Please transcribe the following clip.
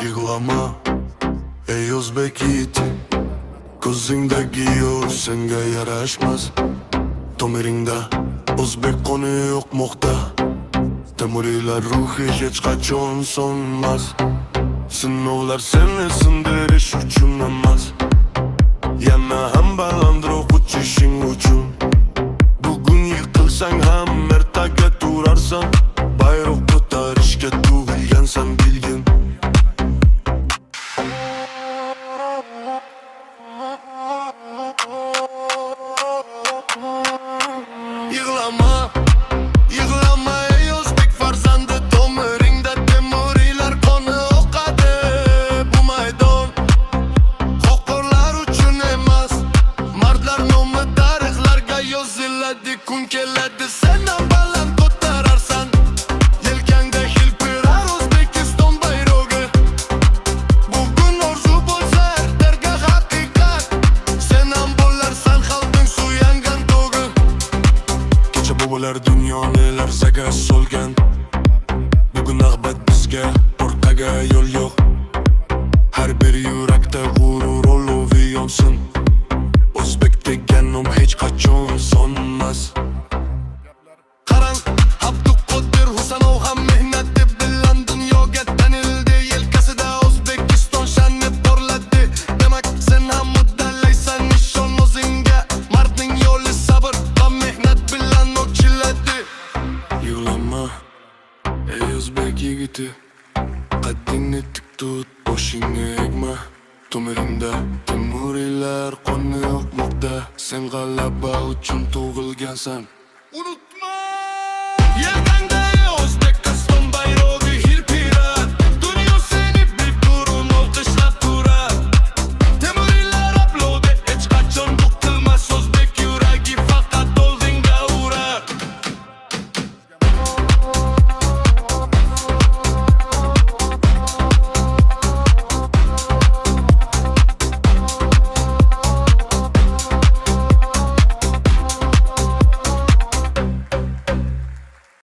Yig'lama, ey o'zbek yigit, ko'zingdagi yo'l senga yarashmas. Tomiringda o'zbek qoni yo'qmoqda, Temuriylar ruhi hech qachon so'nmas. Sinovlar seni sindirish uchun emas, yana ham balandroq uchishing uchun. Bugun yiqilsang ham ertaga turarsan, bayroq ko'tarishga tug'ilgansan, bilgin. Yig'lama, yig'lama ey o'zbek farzandi, tomiringda temuriylar qoni oqadi. Bu maydon xoqorlar uchun emas, mardlar nomi tarixlarga yoziladi. Kun keladi sen ham baland ko'tararsan, yelkangda hilpirar O'zbekiston bayrog'i. Bugun orzu bo'lsa ertaga haqiqat, sen ham bo'larsan xalqning suyangan tog'i. Kecha bobolar dunyoni larzaga solgan, bugun navbat bizga, orqaga yo'l yo'q. Har bir yurakda g'urur olovi yonsin, o'zbek degan nom hech qachon so'nmas. Qarang, Abduqodir Husanov ham mehnati bilan dunyoga tanildi. Yelkasida O'zbekiston sha'ni porladi. Demak sen ham uddalaysan nishon o'zingga, mardning yo'li sabr va mehnat bilan ochiladi. Yig'lama, ey o'zbek yigiti, qaddingni tik tut, boshingni egma. Tomiringda temuriylar qoni yo'qmoqda, sen g'alaba uchun tug'ilgansan. Unut